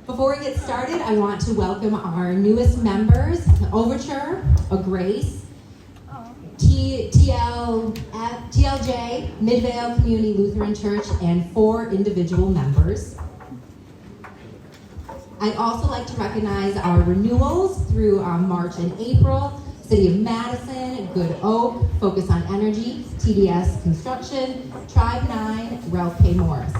Before we get started, I want to welcome our newest members, Overture, A Grace, TLJ, Midvale Community Lutheran Church, and 4 individual members. I'd also like to recognize our renewals through March and April. City of Madison, Good Oak, Focus on Energy, TDS Construction, Tribe 9, Ralph K. Morris.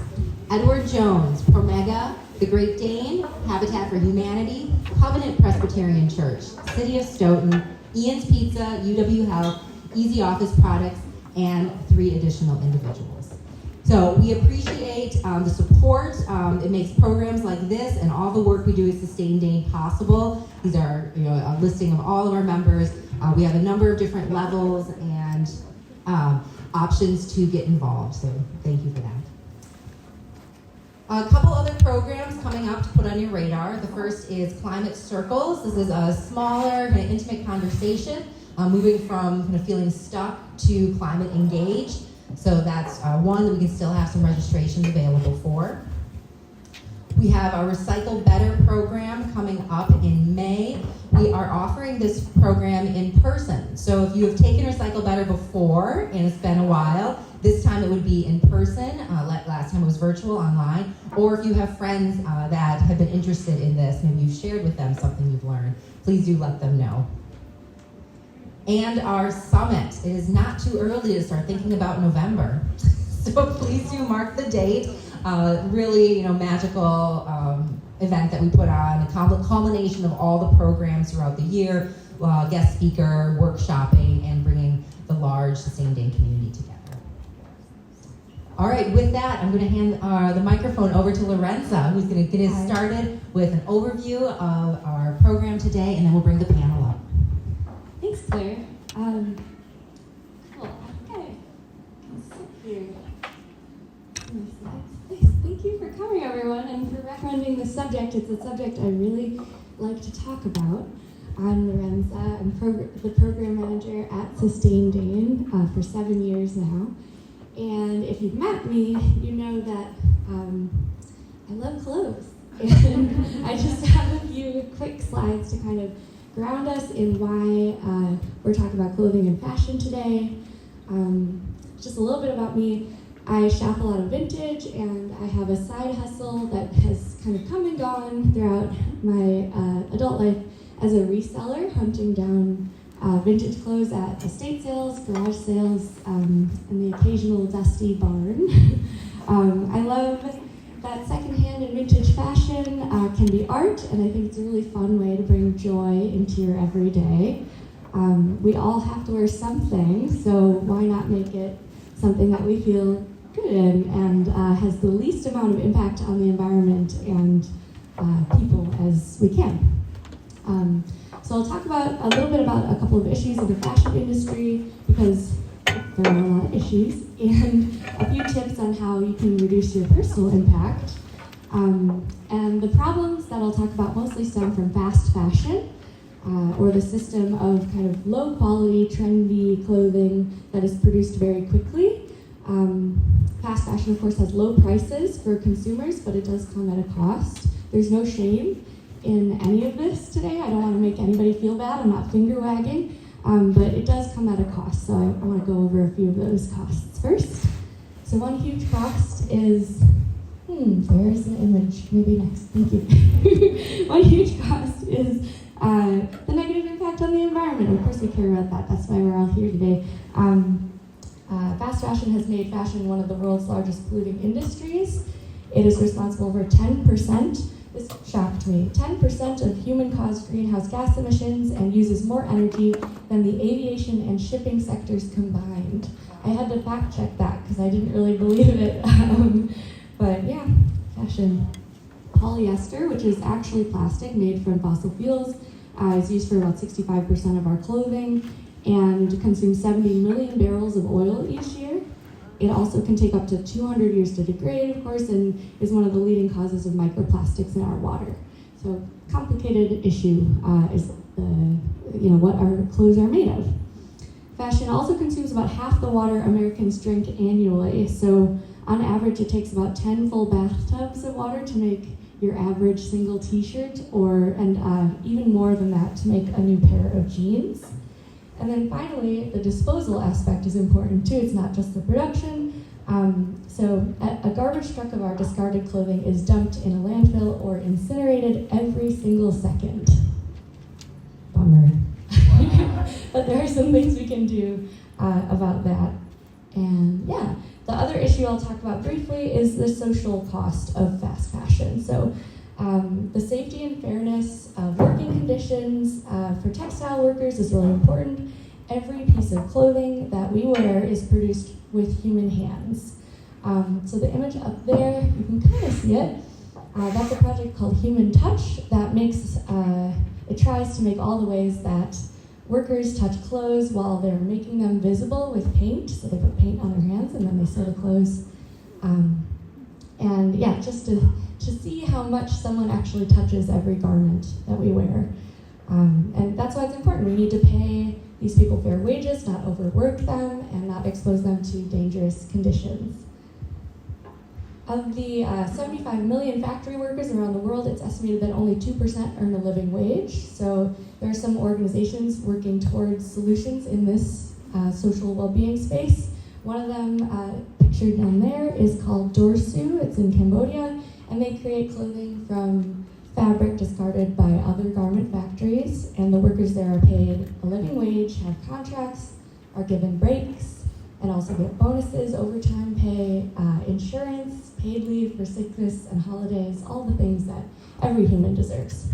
Edward Jones, Promega, The Great Dane, Habitat for Humanity, Covenant Presbyterian Church, City of Stoughton, Ian's Pizza, UW Health, Easy Office Products, and 3 additional individuals. So we appreciate the support. It makes programs like this and all the work we do at Sustain Dane possible. These are a listing of all of our members. We have a number of different levels and options to get involved, so thank you for that. A couple other programs coming up to put on your radar. The first is Climate Circles. This is a smaller, kind of intimate conversation, moving from kind of feeling stuck to climate engaged. So that's one that we can still have some registrations available for. We have our Recycle Better program coming up in May. We are offering this program in person. So if you have taken Recycle Better before and it's been a while, this time it would be in person. Last time it was virtual, online. Or if you have friends that have been interested in this, maybe you've shared with them something you've learned, please do let them know. And our summit. It is not too early to start thinking about November. So please do mark the date. Really, magical event that we put on, a culmination of all the programs throughout the year, guest speaker, workshopping, and bringing the large Sustain Dane community together. All right, with that, I'm going to hand the microphone over to Lorenza, who's going to get us started with an overview of our program today, and then we'll bring the panel up. Thanks, Claire. Cool. Okay. Can sit here. Thank you for coming, everyone, and for recommending this subject. It's a subject I really like to talk about. I'm Lorenza. I'm the program manager at Sustain Dane for 7 years now. And if you've met me, you know that I love clothes. And I just have a few quick slides to kind of ground us in why we're talking about clothing and fashion today. Just a little bit about me. I shop a lot of vintage, and I have a side hustle that has kind of come and gone throughout my adult life as a reseller, hunting down vintage clothes at estate sales, garage sales, and the occasional dusty barn. I love that secondhand and vintage fashion can be art, and I think it's a really fun way to bring joy into your everyday. We all have to wear something, so why not make it something that we feel good in and has the least amount of impact on the environment and people as we can. So I'll talk about a little bit about a couple of issues in the fashion industry, because there are a lot of issues, and a few tips on how you can reduce your personal impact. And the problems that I'll talk about mostly stem from fast fashion, or the system of kind of low quality, trendy clothing that is produced very quickly. Fast fashion, of course, has low prices for consumers, but it does come at a cost. There's no shame in any of this today. I don't want to make anybody feel bad. I'm not finger wagging. But it does come at a cost, so I want to go over a few of those costs first. So one huge cost is, there's an image, maybe next, thank you. One huge cost is the negative impact on the environment. Of course we care about that, that's why we're all here today. Fast fashion has made fashion one of the world's largest polluting industries. It is responsible for 10%. This shocked me. 10% of human-caused greenhouse gas emissions and uses more energy than the aviation and shipping sectors combined. I had to fact check that because I didn't really believe it. But yeah, fashion. Polyester, which is actually plastic made from fossil fuels, is used for about 65% of our clothing and consumes 70 million barrels of oil each year. It also can take up to 200 years to degrade, of course, and is one of the leading causes of microplastics in our water. So, complicated issue is what our clothes are made of. Fashion also consumes about half the water Americans drink annually. So, on average, it takes about 10 full bathtubs of water to make your average single t-shirt, and even more than that to make a new pair of jeans. And then finally, the disposal aspect is important too. It's not just the production. So a garbage truck of our discarded clothing is dumped in a landfill or incinerated every single second. Bummer. But there are some things we can do about that. And yeah, the other issue I'll talk about briefly is the social cost of fast fashion. So the safety and fairness of working conditions for textile workers is really important. Every piece of clothing that we wear is produced with human hands. So the image up there, you can kind of see it. That's a project called Human Touch that it tries to make all the ways that workers touch clothes while they're making them visible with paint. So they put paint on their hands and then they sew the clothes. And yeah, just to see how much someone actually touches every garment that we wear. And that's why it's important. We need to pay these people fair wages, not overwork them, and not expose them to dangerous conditions. Of the 75 million factory workers around the world, it's estimated that only 2% earn a living wage. So there are some organizations working towards solutions in this social well-being space. One of them, pictured down there, is called Dorsu. It's in Cambodia, and they create clothing from fabric discarded by other garment factories, and the workers there are paid a living wage, have contracts, are given breaks, and also get bonuses, overtime pay, insurance, paid leave for sickness and holidays, all the things that every human deserves.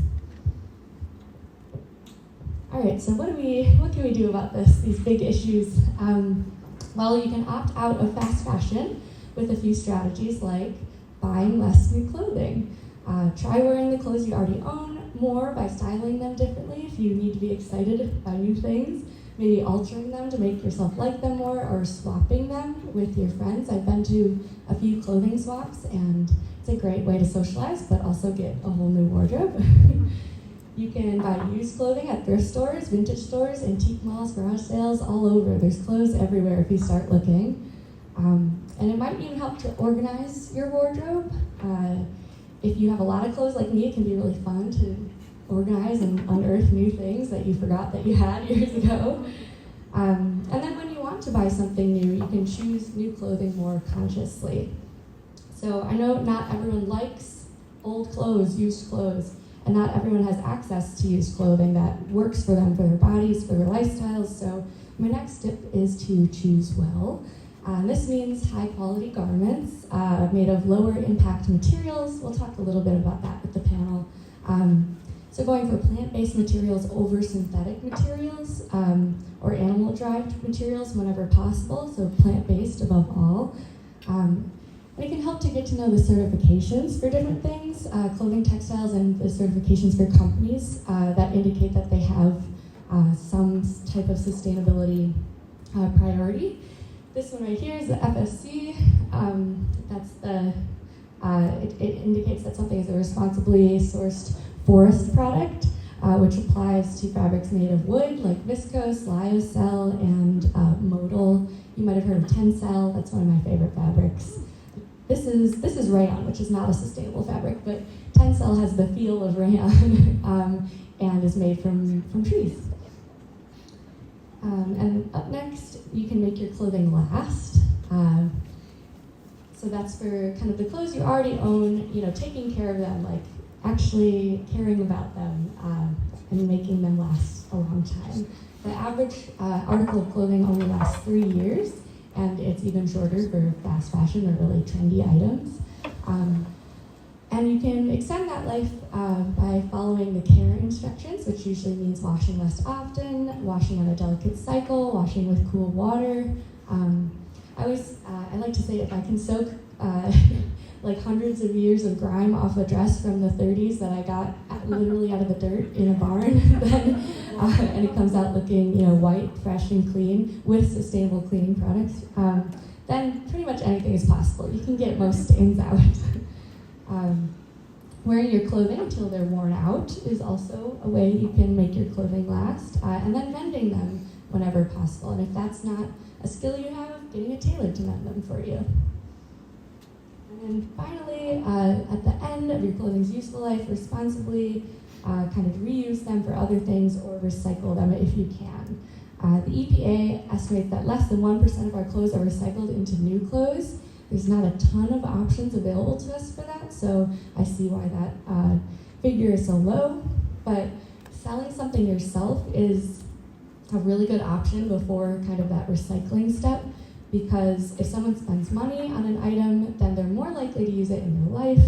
All right, so what can we do about these big issues? Well, you can opt out of fast fashion with a few strategies like buying less new clothing. Try wearing the clothes you already own more by styling them differently if you need to be excited by new things. Maybe altering them to make yourself like them more, or swapping them with your friends. I've been to a few clothing swaps, and it's a great way to socialize, but also get a whole new wardrobe. You can buy used clothing at thrift stores, vintage stores, antique malls, garage sales, all over. There's clothes everywhere if you start looking. And it might even help to organize your wardrobe. If you have a lot of clothes like me, it can be really fun to organize and unearth new things that you forgot that you had years ago. And then when you want to buy something new, you can choose new clothing more consciously. So I know not everyone likes old clothes, used clothes, and not everyone has access to used clothing that works for them, for their bodies, for their lifestyles. So my next tip is to choose well. This means high quality garments made of lower impact materials. We'll talk a little bit about that with the panel. So going for plant-based materials over synthetic materials or animal-derived materials whenever possible, so plant-based above all. And it can help to get to know the certifications for different things, clothing, textiles, and the certifications for companies that indicate that they have some type of sustainability priority. This one right here is the FSC. It indicates that something is a responsibly sourced forest product, which applies to fabrics made of wood like viscose, lyocell, and modal. You might have heard of Tencel. That's one of my favorite fabrics. This is rayon, which is not a sustainable fabric, but Tencel has the feel of rayon and is made from trees. And up next, you can make your clothing last. So that's for kind of the clothes you already own, taking care of them, like actually caring about them and making them last a long time. The average article of clothing only lasts 3 years, and it's even shorter for fast fashion or really trendy items. And you can extend that life by following the care instructions, which usually means washing less often, washing on a delicate cycle, washing with cool water. I like to say if I can soak like hundreds of years of grime off a dress from the 30s that I got literally out of the dirt in a barn, then, and it comes out looking white, fresh, and clean with sustainable cleaning products, then pretty much anything is possible. You can get most stains out. Wearing your clothing until they're worn out is also a way you can make your clothing last, and then mending them whenever possible. And if that's not a skill you have, getting a tailor to mend them for you. And then finally, at the end of your clothing's useful life, responsibly kind of reuse them for other things or recycle them if you can. The EPA estimates that less than 1% of our clothes are recycled into new clothes. There's not a ton of options available to us for that, so I see why that figure is so low. But selling something yourself is a really good option before kind of that recycling step, because if someone spends money on an item, then they're more likely to use it in their life.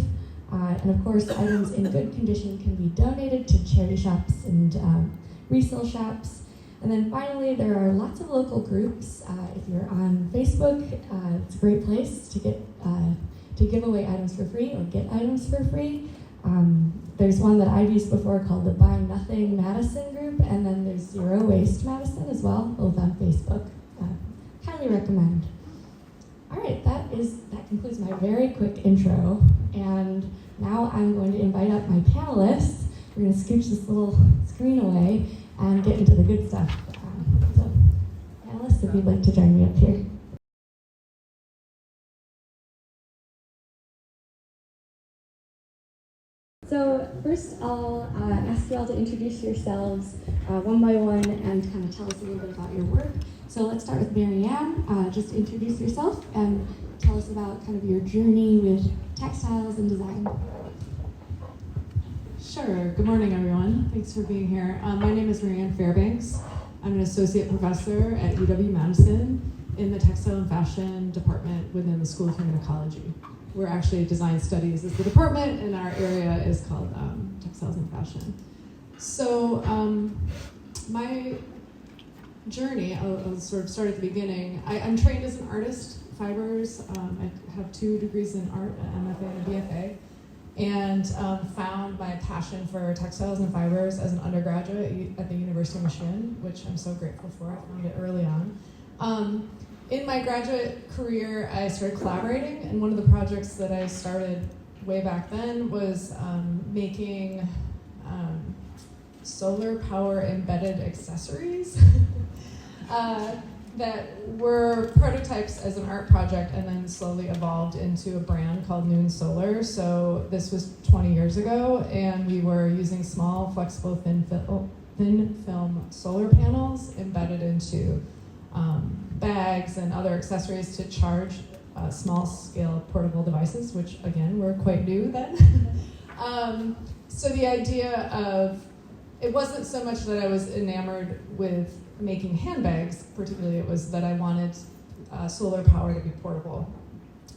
And of course, items in good condition can be donated to charity shops and resale shops. And then finally, there are lots of local groups. If you're on Facebook, it's a great place to get to give away items for free or get items for free. There's one that I've used before called the Buy Nothing Madison group, and then there's Zero Waste Madison as well, both on Facebook. Highly recommend. All right, that concludes my very quick intro, and now I'm going to invite up my panelists. We're going to scooch this little screen away and get into the good stuff. So, panelists, if you'd like to join me up here. So first, I'll ask you all to introduce yourselves one by one and kind of tell us a little bit about your work. So let's start with Marianne. Just introduce yourself and tell us about kind of your journey with textiles and design. Sure. Good morning, everyone. Thanks for being here. My name is Marianne Fairbanks. I'm an associate professor at UW-Madison in the Textile and Fashion department within the School of Human Ecology. We're actually design studies is the department, and our area is called textiles and fashion. So my journey, I'll sort of start at the beginning. I'm trained as an artist, fibers. I have 2 degrees in art, an MFA and a BFA, and found my passion for textiles and fibers as an undergraduate at the University of Michigan, which I'm so grateful for. I found it early on. In my graduate career, I started collaborating, and one of the projects that I started way back then was making solar power embedded accessories that were prototypes as an art project and then slowly evolved into a brand called Noon Solar. So this was 20 years ago, and we were using small, flexible, thin film solar panels embedded into bags and other accessories to charge small-scale portable devices, which, again, were quite new then. So the idea of, it wasn't so much that I was enamored with making handbags, particularly it was that I wanted solar power to be portable.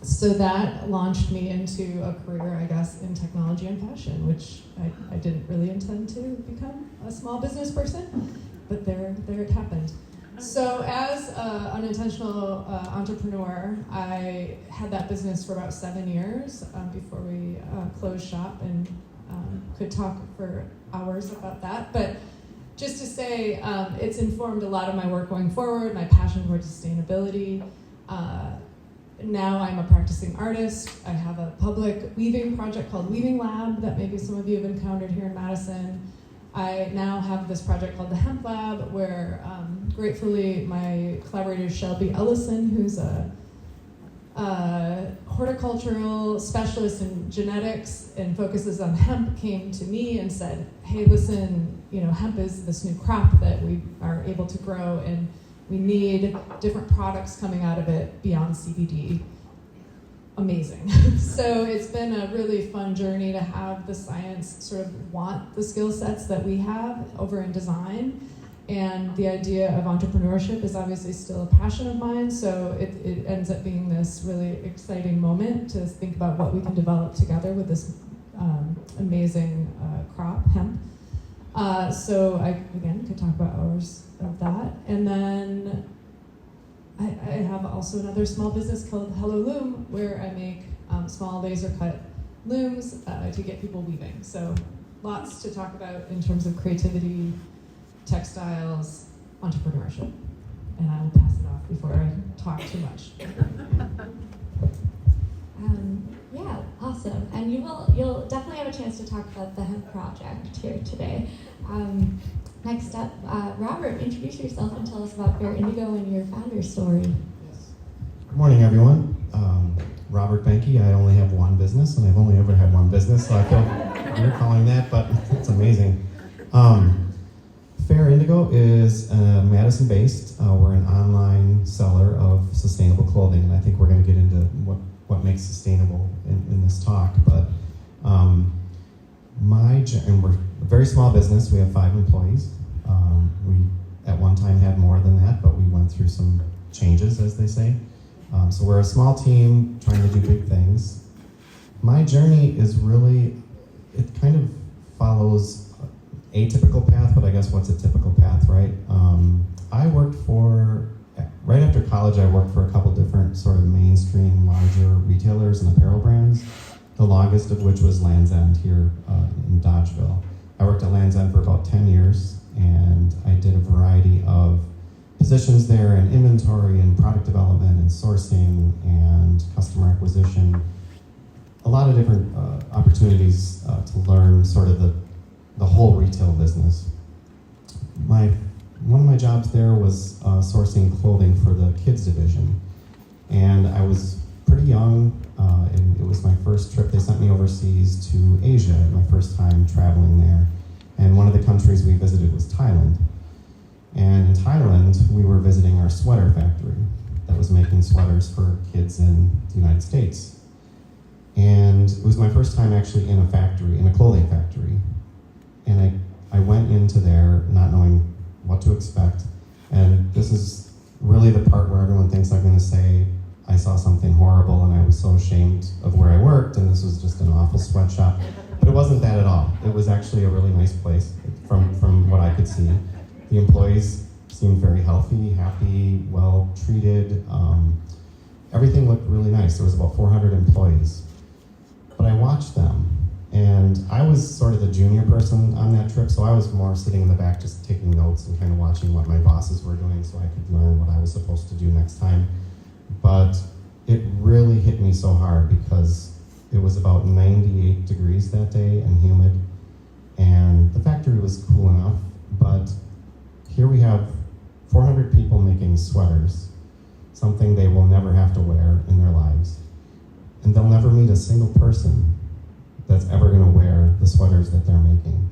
So that launched me into a career, I guess, in technology and fashion, which I didn't really intend to become a small business person, but there it happened. So as an unintentional entrepreneur, I had that business for about 7 years before we closed shop, and could talk for hours about that. But just to say, it's informed a lot of my work going forward, my passion for sustainability. Now I'm a practicing artist. I have a public weaving project called Weaving Lab that maybe some of you have encountered here in Madison. I now have this project called the Hemp Lab, where gratefully my collaborator Shelby Ellison, who's a horticultural specialist in genetics and focuses on hemp, came to me and said, hey, listen, hemp is this new crop that we are able to grow, and we need different products coming out of it beyond CBD. Amazing. So it's been a really fun journey to have the science sort of want the skill sets that we have over in design. And the idea of entrepreneurship is obviously still a passion of mine, so it ends up being this really exciting moment to think about what we can develop together with this amazing crop, hemp. So I, again, could talk about hours of that. And then I have also another small business called Hello Loom, where I make small laser cut looms to get people weaving. So lots to talk about in terms of creativity, textiles, entrepreneurship. And I will pass it off before I talk too much. Yeah, awesome. And you'll definitely have a chance to talk about the hemp project here today. Next up, Robert, introduce yourself and tell us about Fair Indigo and your founder story. Yes. Good morning, everyone. Robert Behnke. I only have one business, and I've only ever had one business, so I feel weird calling that, but it's amazing. Indigo is Madison-based. We're an online seller of sustainable clothing, and I think we're going to get into what makes sustainable in this talk. But and we're a very small business. We have 5 employees. We at one time had more than that, but we went through some changes, as they say. So we're a small team trying to do big things. My journey is really, it kind of follows a typical path, but I guess what's a typical path, right? Right after college, I worked for a couple different sort of mainstream, larger retailers and apparel brands, the longest of which was Land's End here in Dodgeville. I worked at Land's End for about 10 years, and I did a variety of positions there in inventory and product development and sourcing and customer acquisition. A lot of different opportunities to learn sort of the whole retail business. One of my jobs there was sourcing clothing for the kids division. And I was pretty young, and it was my first trip. They sent me overseas to Asia, my first time traveling there. And one of the countries we visited was Thailand. And in Thailand, we were visiting our sweater factory that was making sweaters for kids in the United States. And it was my first time actually in a factory, in a clothing factory. And I went into there not knowing what to expect. And this is really the part where everyone thinks I'm going to say I saw something horrible and I was so ashamed of where I worked and this was just an awful sweatshop. But it wasn't that at all. It was actually a really nice place from what I could see. The employees seemed very healthy, happy, well treated. Everything looked really nice. There was about 400 employees. But I watched them. And I was sort of the junior person on that trip, so I was more sitting in the back just taking notes and kind of watching what my bosses were doing so I could learn what I was supposed to do next time. But it really hit me so hard because it was about 98 degrees that day and humid. And the factory was cool enough, but here we have 400 people making sweaters, something they will never have to wear in their lives. And they'll never meet a single person that's ever going to wear the sweaters that they're making.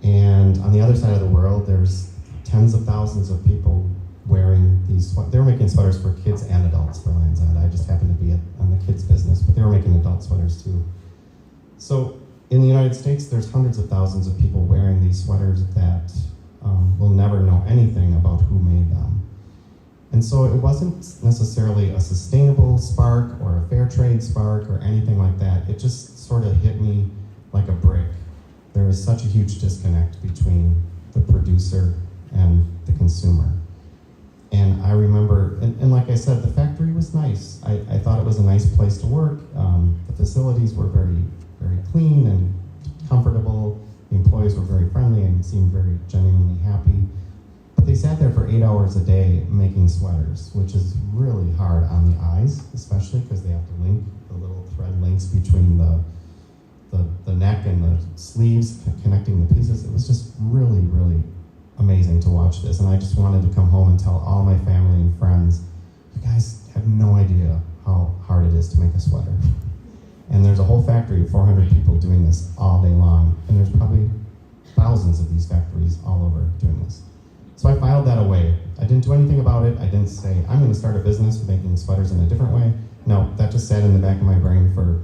And on the other side of the world, there's tens of thousands of people wearing these they're making sweaters for kids and adults for Land's End. I just happened to be on the kids business, but they were making adult sweaters too. So in the United States, there's hundreds of thousands of people wearing these sweaters that will never know anything about who made them. And so it wasn't necessarily a sustainable spark or a fair trade spark or anything like that. It just sort of hit me like a brick. There is such a huge disconnect between the producer and the consumer. And I remember, and like I said, the factory was nice. I thought it was a nice place to work. The facilities were very, very clean and comfortable. The employees were very friendly and seemed very genuinely happy. But they sat there for 8 hours a day making sweaters, which is really hard on the eyes, especially because they have to link the little thread links between the neck and the sleeves, connecting the pieces. It was just really, really amazing to watch this. And I just wanted to come home and tell all my family and friends, you guys have no idea how hard it is to make a sweater. And there's a whole factory of 400 people doing this all day long. And there's probably thousands of these factories all over doing this. So I filed that away. I didn't do anything about it. I didn't say, I'm going to start a business making sweaters in a different way. No, that just sat in the back of my brain for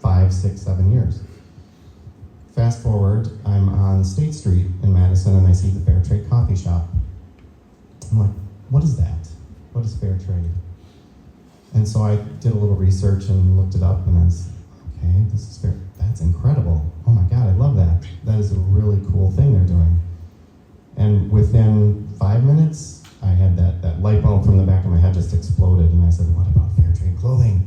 5, 6, 7 years. Fast forward, I'm on State Street in Madison and I see the Fair Trade coffee shop. I'm like, what is that? What is Fair Trade? And so I did a little research and looked it up and I was, okay, this is fair. That's incredible. Oh my God, I love that. That is a really cool thing they're doing. And within 5 minutes, I had that light bulb from the back of my head just exploded, and I said, what about fair trade clothing?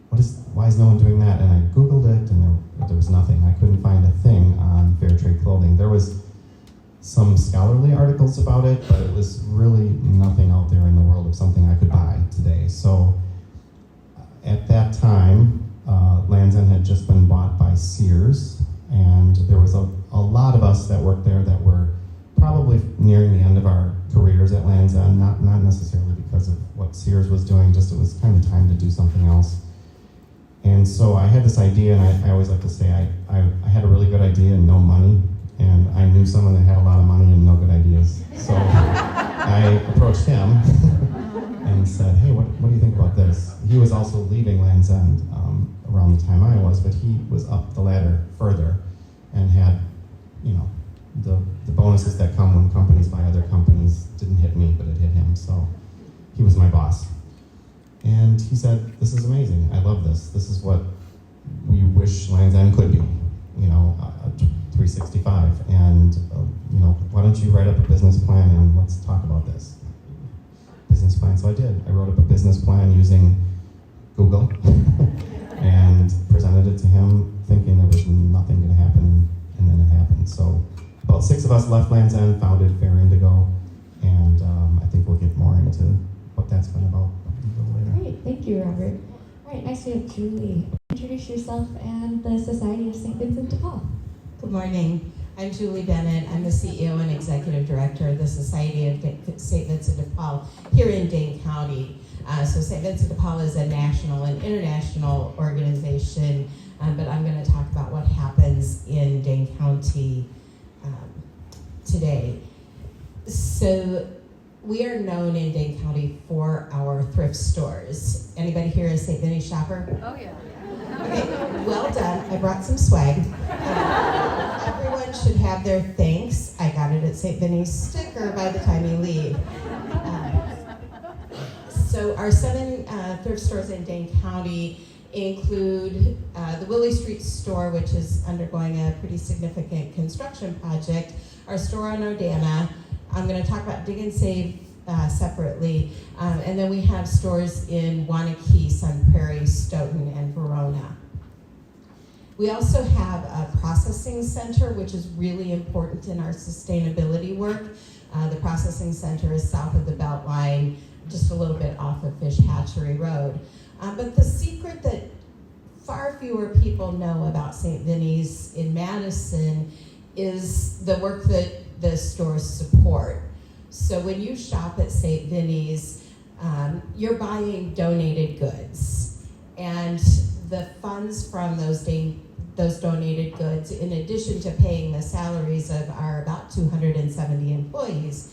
Why is no one doing that? And I Googled it, and there was nothing. I couldn't find a thing on fair trade clothing. There was some scholarly articles about it, but it was really nothing out there in the world of something I could buy today. So at that time, Land's End had just been bought by Sears, and there was a lot of us that worked there that were probably nearing the end of our careers at Land's End, not necessarily because of what Sears was doing, just it was kind of time to do something else. And so I had this idea, and I always like to say I had a really good idea and no money, and I knew someone that had a lot of money and no good ideas. So I approached him and said, hey, what do you think about this? He was also leaving Land's End around the time I was, but he was up the ladder further and had, the bonuses that come when companies buy other companies didn't hit me, but it hit him. So he was my boss. And he said, this is amazing. I love this. This is what we wish Land's End could be, 365. And, why don't you write up a business plan and let's talk about this. Business plan. So I did. I wrote up a business plan using Google and presented it to him thinking there was nothing going to happen, and then it happened. So about 6 of us left Land's End, founded Indigo, and I think we'll get more into what that's been about a little later. Great, thank you, Robert. All right, next we have Julie. Introduce yourself and the Society of St. Vincent de Paul. Good morning. I'm Julie Bennett. I'm the CEO and Executive Director of the Society of St. Vincent de Paul here in Dane County. So St. Vincent de Paul is a national and international organization, but I'm going to talk about what happens in Dane County today. So we are known in Dane County for our thrift stores. Anybody here a St. Vinny's shopper? Oh, yeah. Okay, well done. I brought some swag. Everyone should have their thanks. I got it at St. Vinny's sticker by the time you leave. So our 7 thrift stores in Dane County include the Willie Street store, which is undergoing a pretty significant construction project, our store on Odana. I'm going to talk about Dig and Save separately. And then we have stores in Wanakee, Sun Prairie, Stoughton, and Verona. We also have a processing center, which is really important in our sustainability work. The processing center is south of the Beltline, just a little bit off of Fish Hatchery Road. But the secret that far fewer people know about St. Vinny's in Madison is the work that the stores support. So when you shop at St. Vinny's, you're buying donated goods. And the funds from those donated goods, in addition to paying the salaries of our about 270 employees,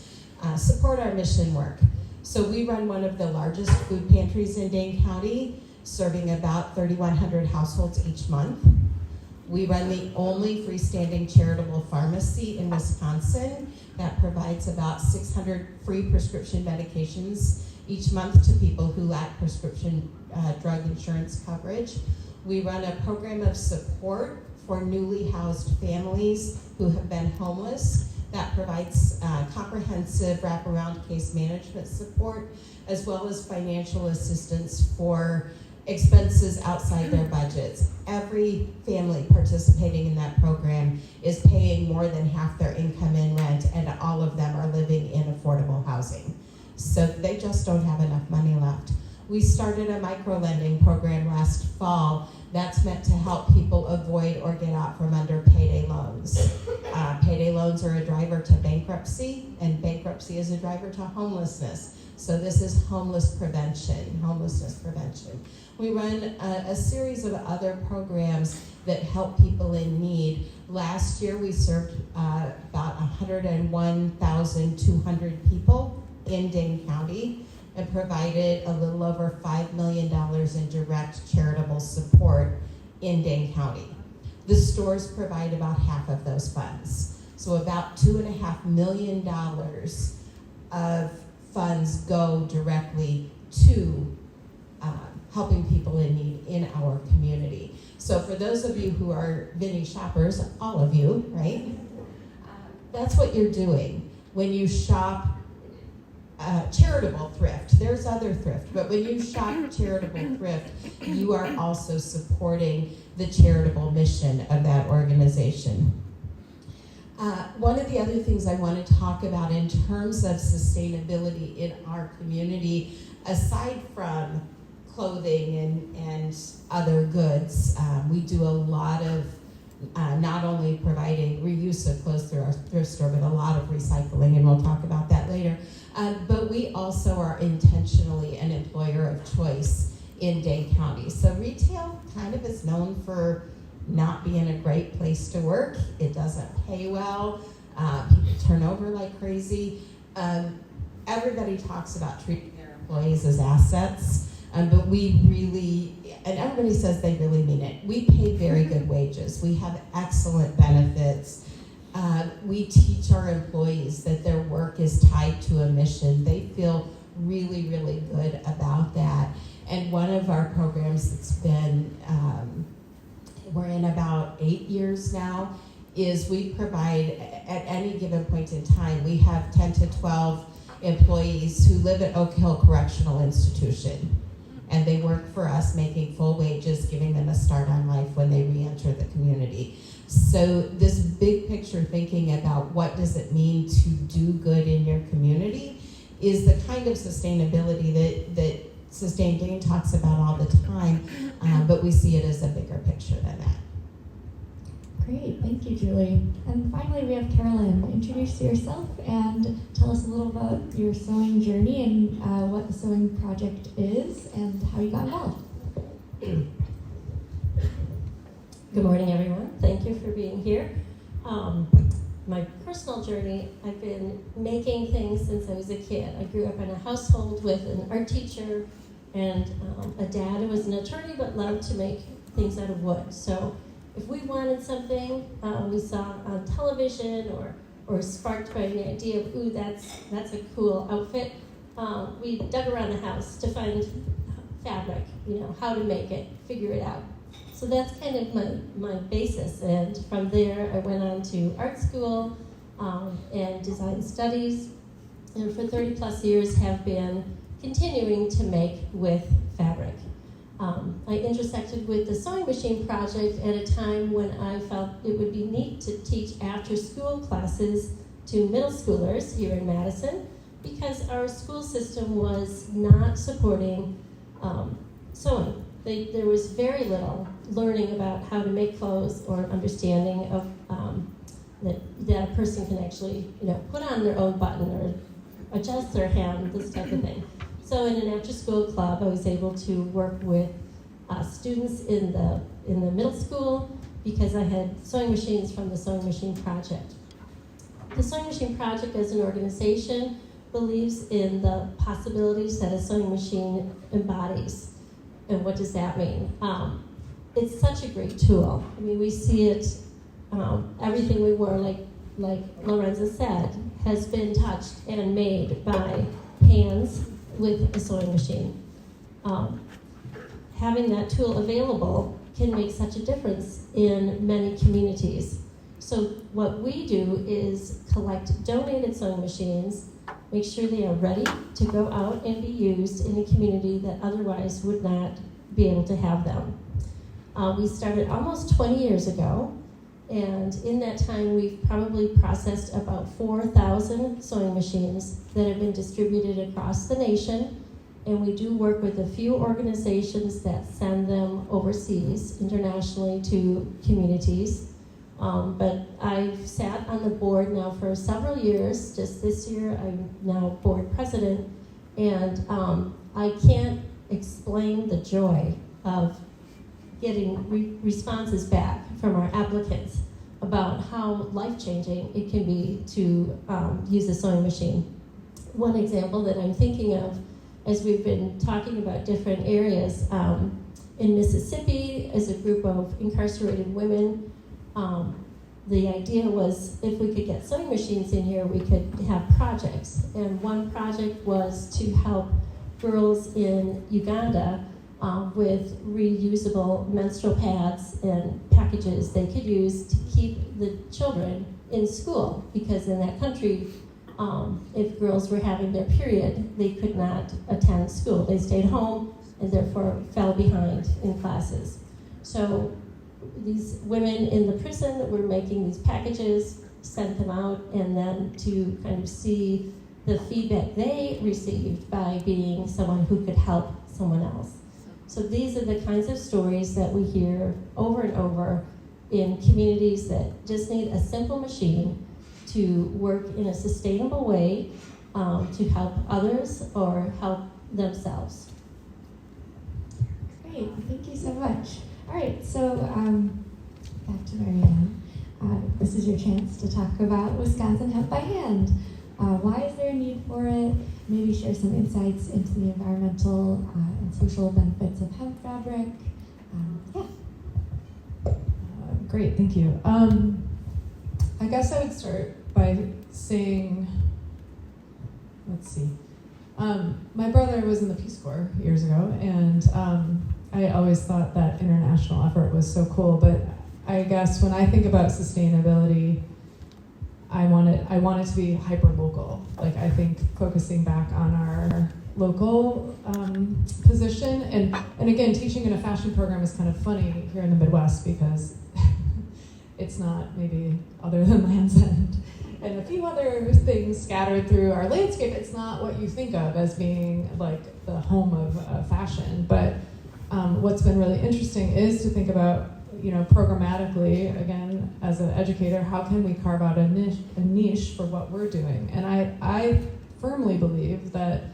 support our mission work. So we run one of the largest food pantries in Dane County, serving about 3,100 households each month. We run the only freestanding charitable pharmacy in Wisconsin that provides about 600 free prescription medications each month to people who lack prescription drug insurance coverage. We run a program of support for newly housed families who have been homeless that provides comprehensive wraparound case management support, as well as financial assistance for expenses outside their budgets. Every family participating in that program is paying more than half their income in rent, and all of them are living in affordable housing. So they just don't have enough money left. We started a micro-lending program last fall that's meant to help people avoid or get out from under payday loans. Payday loans are a driver to bankruptcy, and bankruptcy is a driver to homelessness. So this is homelessness prevention. We run a series of other programs that help people in need. Last year we served about 101,200 people in Dane County and provided a little over $5 million in direct charitable support in Dane County. The stores provide about half of those funds. So about $2.5 million of funds go directly to helping people in need in our community. So for those of you who are Vinny shoppers, all of you, right? That's what you're doing when you shop charitable thrift. There's other thrift, but when you shop charitable thrift, you are also supporting the charitable mission of that organization. One of the other things I want to talk about in terms of sustainability in our community, aside from clothing and other goods, we do a lot of not only providing reuse of clothes through our thrift store, but a lot of recycling, and we'll talk about that later. But we also are intentionally an employer of choice in Dane County. So retail kind of is known for not being a great place to work. It doesn't pay well. People turn over like crazy. Everybody talks about treating their employees as assets, but we really, and everybody says they really mean it. We pay very good wages. We have excellent benefits. We teach our employees that their work is tied to a mission. They feel really, really good about that. And one of our programs that's been, we're in about 8 years now, is we provide, at any given point in time, we have 10 to 12 employees who live at Oak Hill Correctional Institution. And they work for us, making full wages, giving them a start on life when they re-enter the community. So this big picture thinking about what does it mean to do good in your community is the kind of sustainability that Sustain Dane talks about all the time, but we see it as a bigger picture than that. Great, thank you, Julie. And finally, we have Carolyn. Introduce yourself and tell us a little about your sewing journey and what the sewing project is and how you got involved. Good morning, everyone. Thank you for being here. My personal journey, I've been making things since I was a kid. I grew up in a household with an art teacher and a dad who was an attorney but loved to make things out of wood. So if we wanted something we saw on television or sparked by the idea of, ooh, that's a cool outfit, we dug around the house to find fabric, how to make it, figure it out. So that's kind of my basis, and from there I went on to art school and design studies, and for 30 plus years have been continuing to make with fabric. I intersected with the sewing machine project at a time when I felt it would be neat to teach after school classes to middle schoolers here in Madison, because our school system was not supporting sewing. There was very little learning about how to make clothes or understanding of that a person can actually put on their own button or adjust their hem, this type of thing. So in an after-school club, I was able to work with students in the middle school because I had sewing machines from the Sewing Machine Project. The Sewing Machine Project as an organization believes in the possibilities that a sewing machine embodies. And what does that mean? It's such a great tool. I mean, we see it, everything we wear, like Lorenza said, has been touched and made by hands with a sewing machine. Having that tool available can make such a difference in many communities. So what we do is collect donated sewing machines, make sure they are ready to go out and be used in a community that otherwise would not be able to have them. We started almost 20 years ago, and in that time we've probably processed about 4,000 sewing machines that have been distributed across the nation, and we do work with a few organizations that send them overseas, internationally to communities. But I've sat on the board now for several years. Just this year, I'm now board president, and I can't explain the joy of getting responses back from our applicants about how life-changing it can be to use a sewing machine. One example that I'm thinking of, as we've been talking about different areas, in Mississippi, as a group of incarcerated women, the idea was if we could get sewing machines in here, we could have projects. And one project was to help girls in Uganda with reusable menstrual pads and packages they could use to keep the children in school, because in that country, if girls were having their period, they could not attend school. They stayed home and therefore fell behind in classes. So these women in the prison were making these packages, sent them out, and then to kind of see the feedback they received by being someone who could help someone else. So these are the kinds of stories that we hear over and over in communities that just need a simple machine to work in a sustainable way to help others or help themselves. Great, thank you so much. All right, so back to Marianne. This is your chance to talk about Wisconsin Hemp by Hand. Why is there a need for it? Maybe share some insights into the environmental and social benefits of hemp fabric. Great, thank you. I guess I would start by saying, let's see. My brother was in the Peace Corps years ago, and I always thought that international effort was so cool, but I guess when I think about sustainability, I want it to be hyper-local. Like, I think focusing back on our local position, and again, teaching in a fashion program is kind of funny here in the Midwest because it's not maybe other than Land's End and a few other things scattered through our landscape. It's not what you think of as being like the home of fashion. But what's been really interesting is to think about, programmatically, again, as an educator, how can we carve out a niche for what we're doing? And I firmly believe that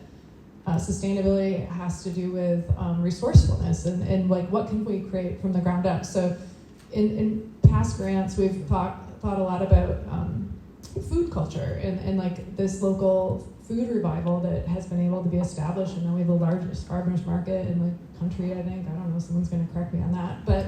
sustainability has to do with resourcefulness and like what can we create from the ground up. So in past grants, we've thought a lot about food culture and like this local food revival that has been able to be established, and now we have the largest farmers market in the country, I think. I don't know, someone's going to correct me on that, but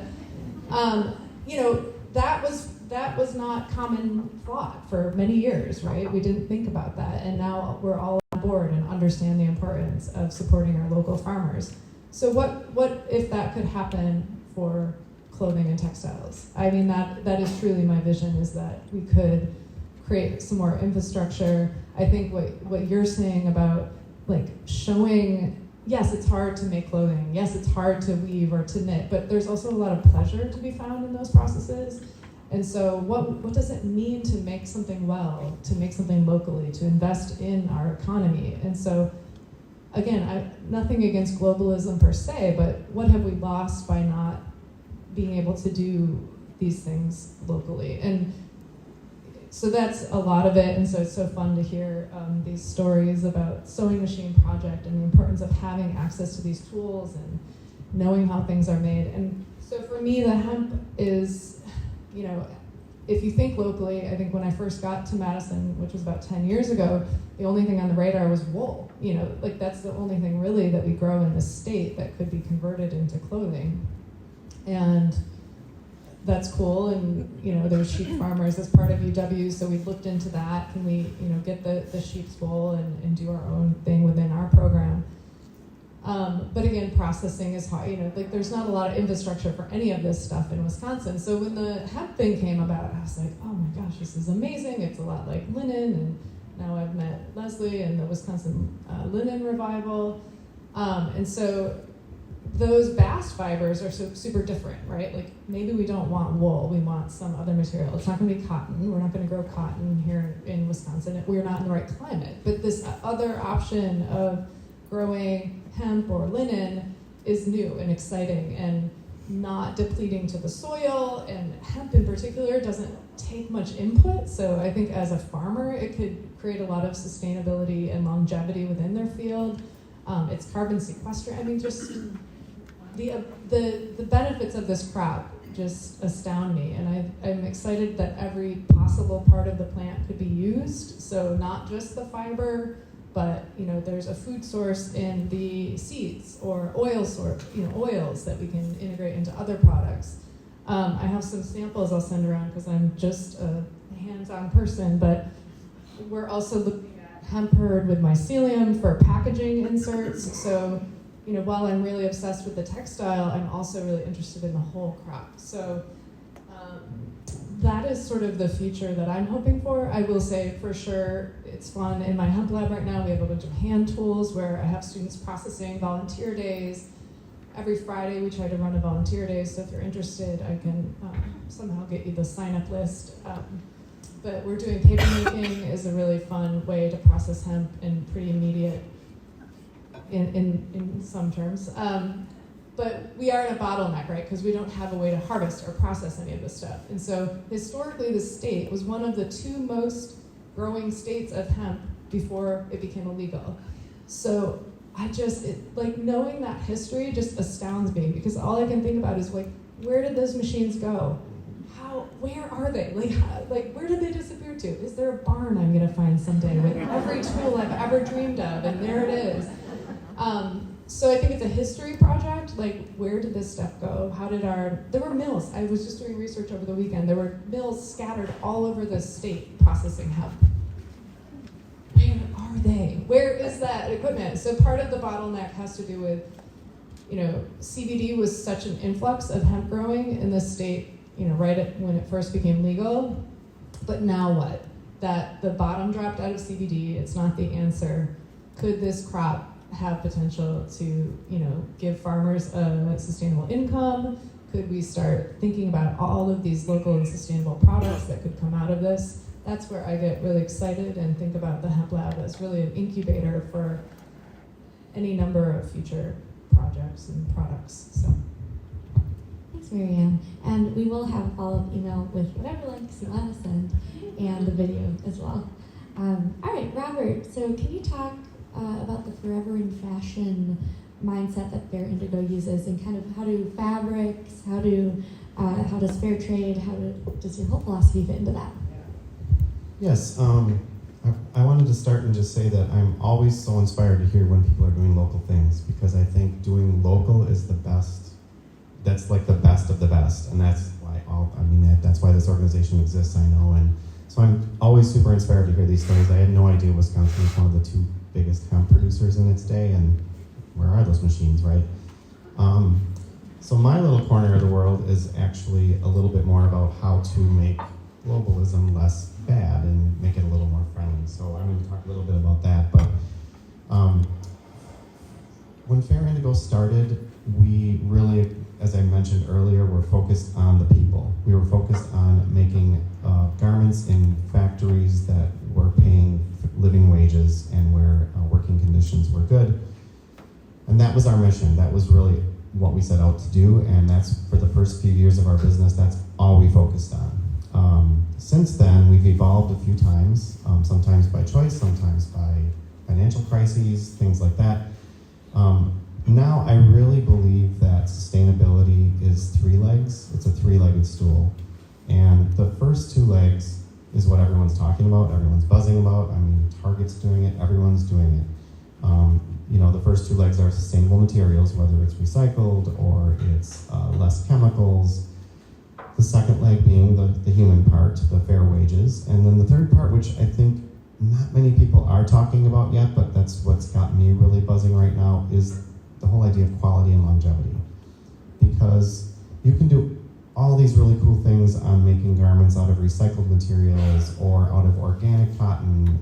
that was not common thought for many years, right? We didn't think about that, and now we're all on board and understand the importance of supporting our local farmers. So what if that could happen for clothing and textiles? I mean, that is truly my vision, is that we could create some more infrastructure. I think what you're saying about like showing, yes, it's hard to make clothing, yes, it's hard to weave or to knit, but there's also a lot of pleasure to be found in those processes. And so what does it mean to make something well, to make something locally, to invest in our economy? And so again, nothing against globalism per se, but what have we lost by not being able to do these things locally? And so that's a lot of it, and so it's so fun to hear these stories about Sewing Machine Project and the importance of having access to these tools and knowing how things are made. And so for me, the hemp is, if you think locally, I think when I first got to Madison, which was about 10 years ago, the only thing on the radar was wool. Like that's the only thing really that we grow in this state that could be converted into clothing. And that's cool, and there's sheep farmers as part of UW, so we've looked into that. Can we get the sheep's wool and do our own thing within our program? But again, processing is hard. Like there's not a lot of infrastructure for any of this stuff in Wisconsin. So when the hemp thing came about, I was like, oh my gosh, this is amazing. It's a lot like linen, and now I've met Leslie and the Wisconsin Linen Revival. And so those bast fibers are so super different, right? Like maybe we don't want wool, we want some other material. It's not going to be cotton. We're not going to grow cotton here in Wisconsin. We're not in the right climate. But this other option of growing hemp or linen is new and exciting and not depleting to the soil. And hemp in particular doesn't take much input. So I think as a farmer, it could create a lot of sustainability and longevity within their field. It's carbon sequester. I mean, just the benefits of this crop just astound me, and I'm excited that every possible part of the plant could be used. So not just the fiber, but there's a food source in the seeds or oils that we can integrate into other products. I have some samples I'll send around because I'm just a hands-on person, but we're also looking at hemp hurd with mycelium for packaging inserts. So while I'm really obsessed with the textile, I'm also really interested in the whole crop. So that is sort of the future that I'm hoping for. I will say for sure it's fun. In my hemp lab right now, we have a bunch of hand tools where I have students processing volunteer days. Every Friday we try to run a volunteer day, so if you're interested, I can somehow get you the sign-up list. But we're doing paper making is a really fun way to process hemp and pretty immediate in some terms. But we are in a bottleneck, right? Because we don't have a way to harvest or process any of this stuff. And so historically, the state was one of the 2 most growing states of hemp before it became illegal. So like knowing that history just astounds me, because all I can think about is like, where did those machines go? Where are they? Like where did they disappear to? Is there a barn I'm gonna find someday with every tool I've ever dreamed of, and there it is. So I think it's a history project. Like, where did this stuff go? There were mills. I was just doing research over the weekend. There were mills scattered all over the state processing hemp. Where are they? Where is that equipment? So part of the bottleneck has to do with, CBD was such an influx of hemp growing in the state, when it first became legal. But now what? That the bottom dropped out of CBD, it's not the answer. Could this crop have potential to, give farmers a sustainable income? Could we start thinking about all of these local and sustainable products that could come out of this? That's where I get really excited and think about the Hemp Lab as really an incubator for any number of future projects and products. So. Thanks, Marianne. And we will have a follow-up email with whatever links you want to send and the video as well. All right, Robert, so can you talk about the forever in fashion mindset that Fair Indigo uses, and kind of how do fabrics, how does fair trade, does your whole philosophy fit into that? Yes, I wanted to start and just say that I'm always so inspired to hear when people are doing local things, because I think doing local is the best. That's like the best of the best, and that's why that's why this organization exists, I know, and so I'm always super inspired to hear these stories. I had no idea Wisconsin was one of the 2 biggest hemp producers in its day, and where are those machines, right? So my little corner of the world is actually a little bit more about how to make globalism less bad and make it a little more friendly. So I'm going to talk a little bit about that. But when Fair Indigo started, we really, as I mentioned earlier, were focused on the people. We were focused on making garments in factories that were paying living wages and where working conditions were good. And that was our mission. That was really what we set out to do, and that's for the first few years of our business, that's all we focused on. Since then, we've evolved a few times, sometimes by choice, sometimes by financial crises, things like that. Now I really believe that sustainability is 3 legs. It's a 3-legged stool. And the first 2 legs is what everyone's talking about, everyone's buzzing about. I mean, Target's doing it, everyone's doing it. The first 2 legs are sustainable materials, whether it's recycled or it's less chemicals. The second leg being the human part, the fair wages. And then the third part, which I think not many people are talking about yet, but that's what's got me really buzzing right now, is the whole idea of quality and longevity. Because you can do all these really cool things on making garments out of recycled materials or out of organic cotton,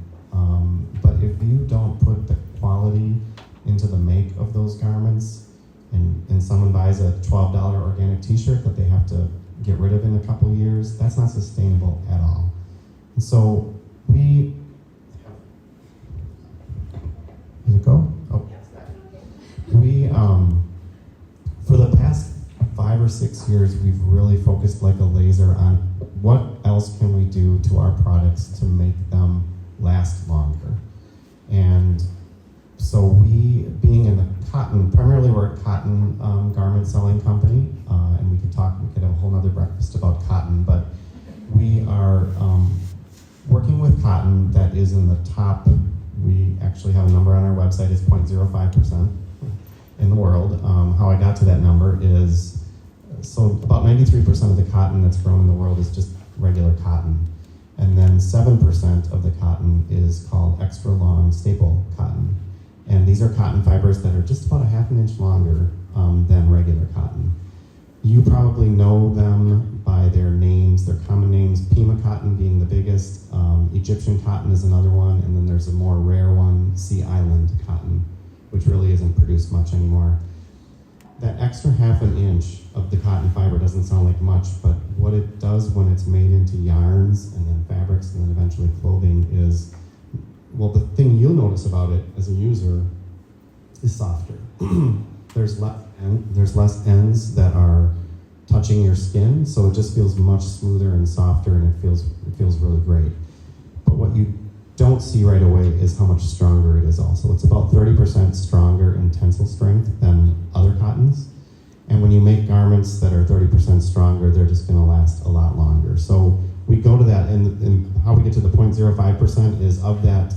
but if you don't put the quality into the make of those garments, and someone buys a $12 organic t-shirt that they have to get rid of in a couple years, that's not sustainable at all. And so does it go? Oh. We, for the past 5 or 6 years, we've really focused like a laser on what else can we do to our products to make them last longer. And so we, being in the cotton, primarily we're a cotton garment selling company, and we could have a whole nother breakfast about cotton, but we are working with cotton that is in the top, we actually have a number on our website, it's 0.05% in the world. How I got to that number is, so about 93% of the cotton that's grown in the world is just regular cotton. And then 7% of the cotton is called extra long staple cotton. And these are cotton fibers that are just about a ½ inch longer than regular cotton. You probably know them by their names, their common names, Pima cotton being the biggest, Egyptian cotton is another one, and then there's a more rare one, Sea Island cotton, which really isn't produced much anymore. That extra ½ inch of the cotton fiber doesn't sound like much, but what it does when it's made into yarns and then fabrics and then eventually clothing is, well, the thing you'll notice about it as a user is softer. There's less ends that are touching your skin, so it just feels much smoother and softer, and it feels really great. But what you don't see right away is how much stronger it is also. It's about 30% stronger in tensile strength than other cottons. And when you make garments that are 30% stronger, they're just gonna last a lot longer. So we go to that, and how we get to the 0.05% is of that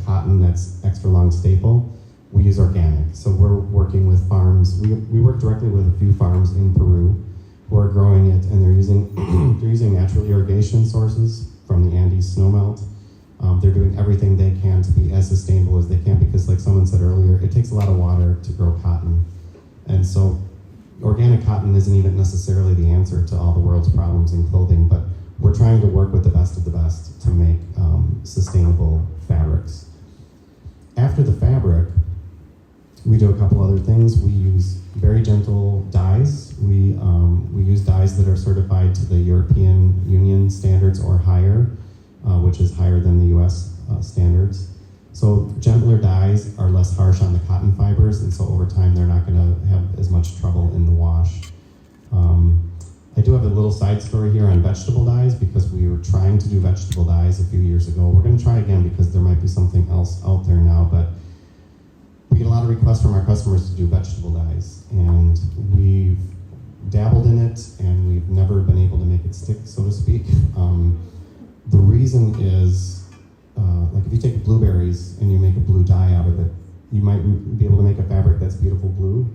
cotton that's extra long staple, we use organic. So we're working with farms. We work directly with a few farms in Peru who are growing it, and they're using they're using natural irrigation sources from the Andes snowmelt. They're doing everything they can to be as sustainable as they can, because like someone said earlier, it takes a lot of water to grow cotton. And so organic cotton isn't even necessarily the answer to all the world's problems in clothing, but we're trying to work with the best of the best to make sustainable fabrics. After the fabric, we do a couple other things. We use very gentle dyes. We use dyes that are certified to the European Union standards or higher, which is higher than the US standards. So gentler dyes are less harsh on the cotton fibers, and so over time they're not gonna have as much trouble in the wash. I do have a little side story here on vegetable dyes, because we were trying to do vegetable dyes a few years ago. We're gonna try again because there might be something else out there now, but we get a lot of requests from our customers to do vegetable dyes, and we've dabbled in it, and we've never been able to make it stick, so to speak. The reason is, like if you take blueberries and you make a blue dye out of it, you might be able to make a fabric that's beautiful blue,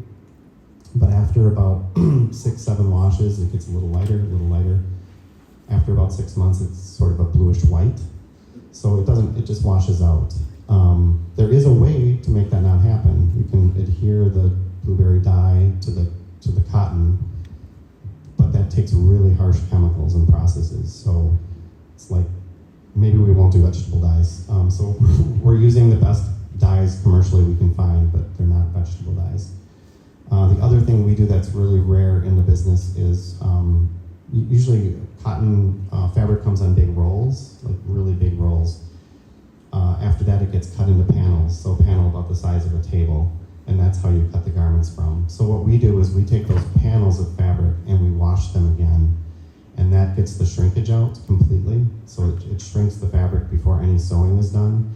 but after about 6-7 washes, it gets a little lighter, After about 6 months, it's sort of a bluish white, so it just washes out. There is a way to make that not happen. You can adhere the blueberry dye to the cotton, but that takes really harsh chemicals and processes. So it's like, maybe we won't do vegetable dyes. So we're using the best dyes commercially we can find, but they're not vegetable dyes. The other thing we do that's really rare in the business is usually cotton fabric comes on big rolls, like really big rolls. After that, it gets cut into panels, so a panel about the size of a table, and that's how you cut the garments from. So what we do is we take those panels of fabric and we wash them again, and that gets the shrinkage out completely, so it shrinks the fabric before any sewing is done.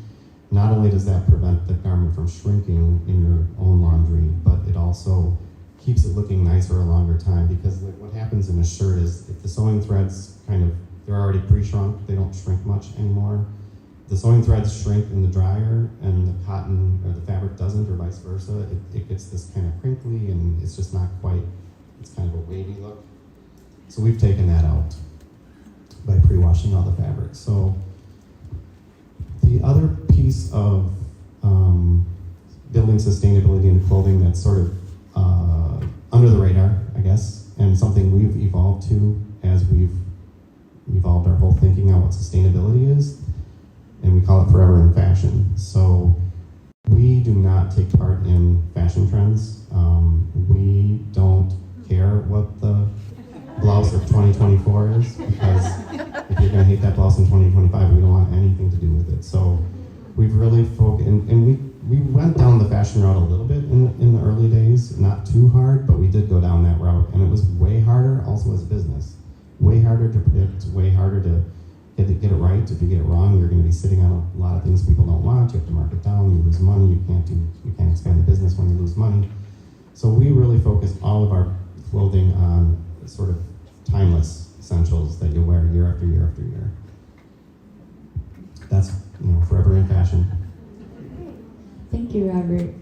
Not only does that prevent the garment from shrinking in your own laundry, but it also keeps it looking nicer a longer time, because like what happens in a shirt is if the sewing threads they're already pre-shrunk, they don't shrink much anymore. The sewing threads shrink in the dryer and the cotton or the fabric doesn't, or vice versa. It gets this kind of crinkly, and it's just not quite, it's kind of a wavy look. So we've taken that out by pre-washing all the fabric. So the other piece of building sustainability into clothing that's sort of under the radar, I guess, and something we've evolved to as we've evolved our whole thinking on what sustainability is, and we call it forever in fashion. So we do not take part in fashion trends. We don't care what the blouse of 2024 is, because if you're gonna hate that blouse in 2025, we don't want anything to do with it. So we've really focused, and we went down the fashion route a little bit in the early days, not too hard, but we did go down that route, and it was way harder also as a business. Way harder to predict, way harder to get it right. If you get it wrong, you're gonna be sitting on a lot of things people don't want. You have to mark it down, you lose money, you can't expand the business when you lose money. So we really focus all of our clothing on sort of timeless essentials that you wear year after year after year. That's, forever in fashion. Thank you, Robert.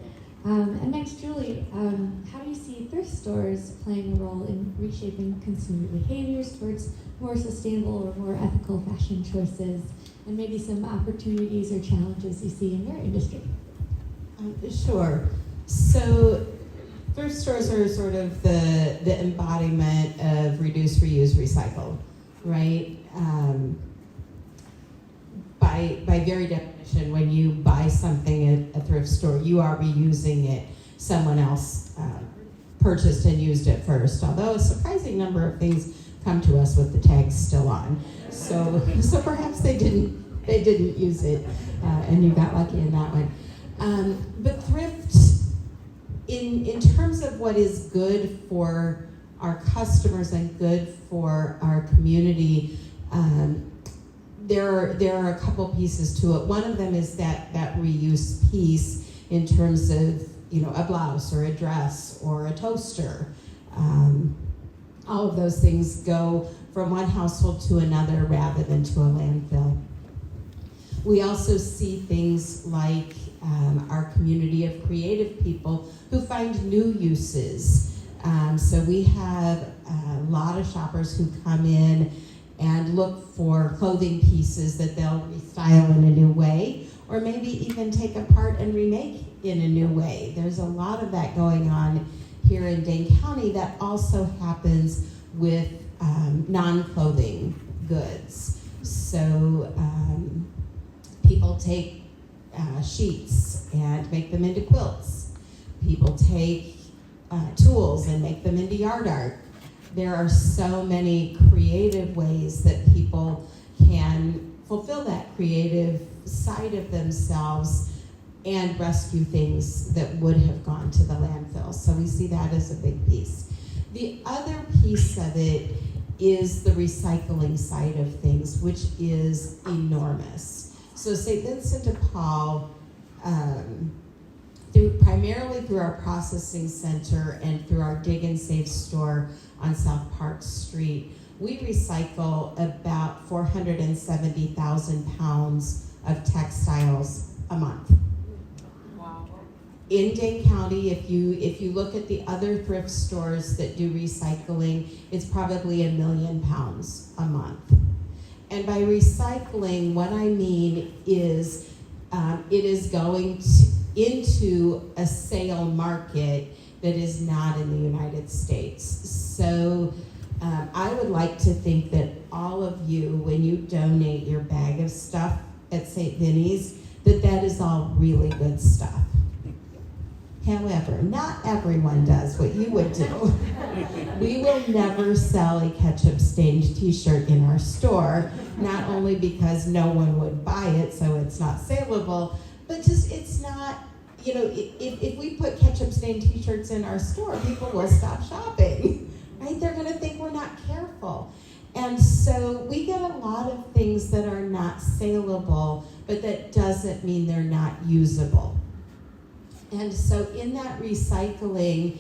And next, Julie, how do you see thrift stores playing a role in reshaping consumer behaviors towards more sustainable or more ethical fashion choices, and maybe some opportunities or challenges you see in your industry? Sure. So thrift stores are sort of the embodiment of reduce, reuse, recycle, right? By very definition, when you buy something at a thrift store, you are reusing it. Someone else purchased and used it first, although a surprising number of things come to us with the tags still on. So perhaps they didn't use it, and you got lucky in that one. But thrift, in terms of what is good for our customers and good for our community, there are a couple pieces to it. One of them is that reuse piece in terms of, you know, a blouse or a dress or a toaster. All of those things go from one household to another rather than to a landfill. We also see things like our community of creative people who find new uses. So we have a lot of shoppers who come in and look for clothing pieces that they'll restyle in a new way, or maybe even take apart and remake in a new way. There's a lot of that going on here in Dane County that also happens with non-clothing goods. So people take sheets and make them into quilts. People take tools and make them into yard art. There are so many creative ways that people can fulfill that creative side of themselves and rescue things that would have gone to the landfill. So we see that as a big piece. The other piece of it is the recycling side of things, which is enormous. So St. Vincent de Paul, primarily through our processing center and through our Dig and Save store on South Park Street, we recycle about 470,000 pounds of textiles a month. Wow. In Dane County, if you look at the other thrift stores that do recycling, it's probably 1 million pounds a month. And by recycling, what I mean is it is going into a sale market that is not in the United States. So I would like to think that all of you, when you donate your bag of stuff at St. Vinny's, that is all really good stuff. However, not everyone does what you would do. We will never sell a ketchup-stained t-shirt in our store, not only because no one would buy it, so it's not saleable, but just it's not, you know, if we put ketchup-stained t-shirts in our store, people will stop shopping, right? They're gonna think we're not careful. And so we get a lot of things that are not saleable, but that doesn't mean they're not usable. And so in that recycling,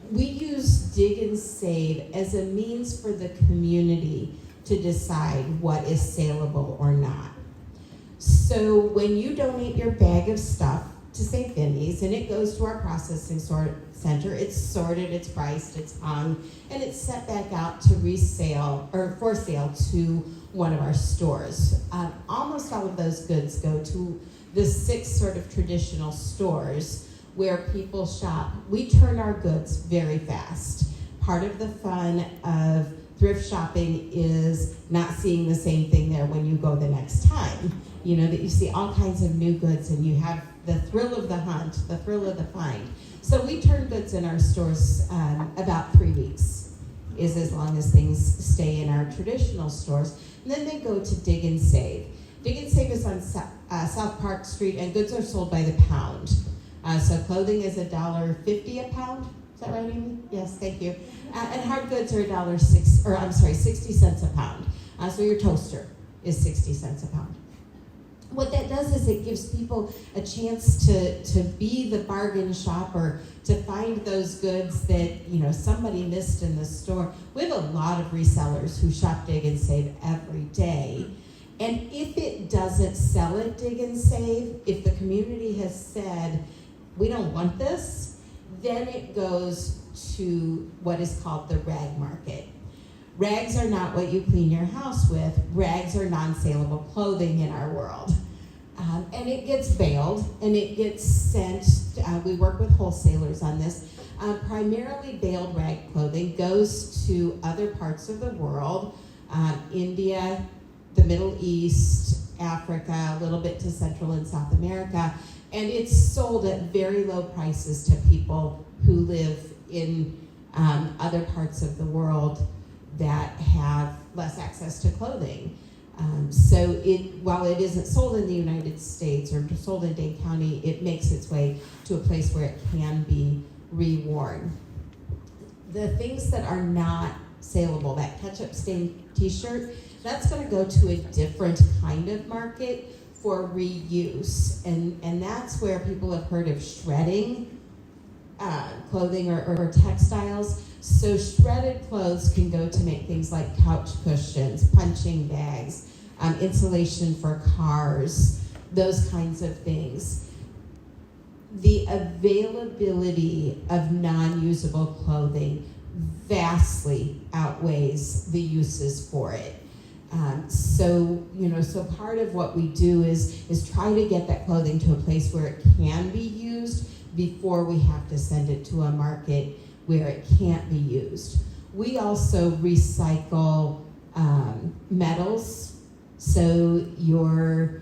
we use Dig and Save as a means for the community to decide what is saleable or not. So when you donate your bag of stuff to St. Vinny's and it goes to our processing center, it's sorted, it's priced, it's hung, and it's sent back out to resale or for sale to one of our stores. Almost all of those goods go to the 6 sort of traditional stores where people shop. We turn our goods very fast. Part of the fun of thrift shopping is not seeing the same thing there when you go the next time. You know, that you see all kinds of new goods and you have the thrill of the hunt, the thrill of the find. So we turn goods in our stores about 3 weeks, is as long as things stay in our traditional stores. And then they go to Dig and Save. Dig and Save is on South Park Street, and goods are sold by the pound. So clothing is $1.50 a pound. Is that right, Amy? Yes, thank you. And hard goods are $60 cents a pound. So your toaster is 60 cents a pound. What that does is it gives people a chance to be the bargain shopper, to find those goods that, you know, somebody missed in the store. We have a lot of resellers who shop Dig and Save every day. And if it doesn't sell at Dig and Save, if the community has said, we don't want this, then it goes to what is called the rag market. Rags are not what you clean your house with. Rags are non-saleable clothing in our world. And it gets baled and it gets sent, we work with wholesalers on this. Primarily baled rag clothing goes to other parts of the world, India, the Middle East, Africa, a little bit to Central and South America, and it's sold at very low prices to people who live in other parts of the world that have less access to clothing. So while it isn't sold in the United States or sold in Dane County, it makes its way to a place where it can be reworn. The things that are not saleable. That ketchup stained t-shirt, that's going to go to a different kind of market for reuse. And that's where people have heard of shredding clothing or textiles. So shredded clothes can go to make things like couch cushions, punching bags, insulation for cars, those kinds of things. The availability of non-usable clothing vastly outweighs the uses for it. So part of what we do is try to get that clothing to a place where it can be used before we have to send it to a market where it can't be used. We also recycle metals. So your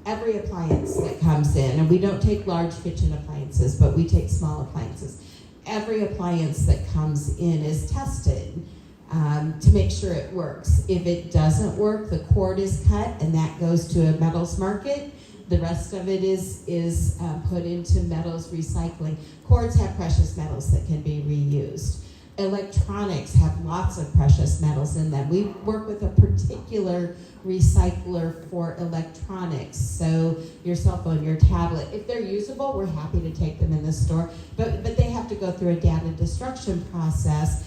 every appliance that comes in, and we don't take large kitchen appliances, but we take small appliances. Every appliance that comes in is tested to make sure it works. If it doesn't work, the cord is cut and that goes to a metals market. The rest of it is put into metals recycling. Cords have precious metals that can be reused. Electronics have lots of precious metals in them. We work with a particular recycler for electronics. So your cell phone, your tablet, if they're usable, we're happy to take them in the store. But they have to go through a data destruction process.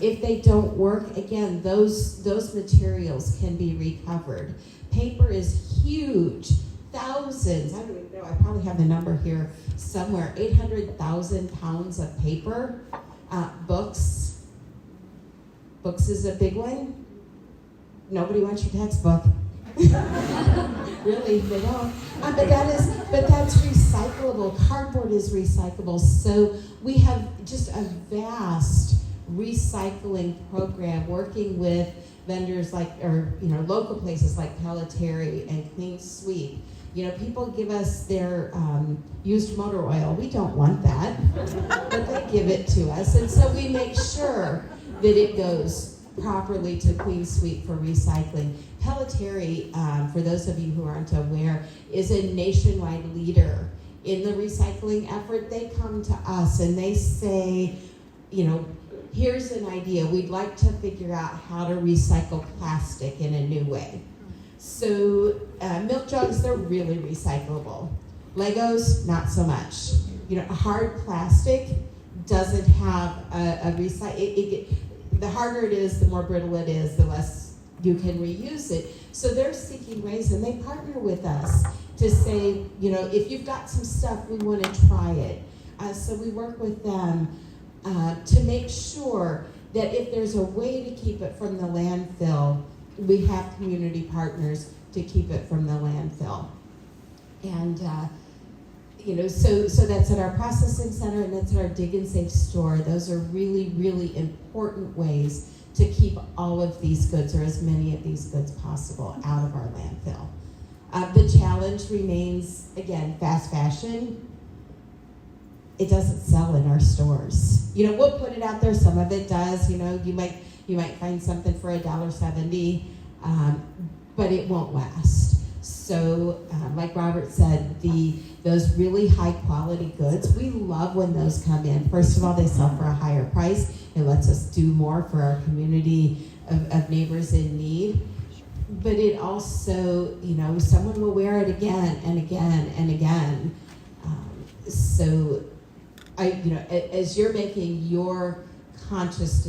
If they don't work, again, those materials can be recovered. Paper is huge. Thousands, I don't even know, I probably have the number here somewhere, 800,000 pounds of paper. Books is a big one. Nobody wants your textbook. Really, they don't. But that's recyclable. Cardboard is recyclable. So we have just a vast recycling program working with vendors local places like Pelletary and Clean Sweep. People give us their used motor oil. We don't want that, but they give it to us. And so we make sure that it goes properly to Clean Sweep for recycling. Pelletary, for those of you who aren't aware, is a nationwide leader in the recycling effort. They come to us and they say, here's an idea. We'd like to figure out how to recycle plastic in a new way. So milk jugs, they're really recyclable. Legos, not so much. Hard plastic doesn't have a recycle. The harder it is, the more brittle it is, the less you can reuse it. So they're seeking ways, and they partner with us to say, if you've got some stuff, we want to try it. So we work with them to make sure that if there's a way to keep it from the landfill, we have community partners to keep it from the landfill. And, so that's at our processing center and that's at our Dig and Save store. Those are really, really important ways to keep all of these goods, or as many of these goods possible, out of our landfill. The challenge remains, again, fast fashion. It doesn't sell in our stores. We'll put it out there. Some of it does. You might find something for $1.70, but it won't last. So, like Robert said, those really high quality goods, we love when those come in. First of all, they sell for a higher price. It lets us do more for our community of neighbors in need. But it also, someone will wear it again and again and again. As you're making your conscious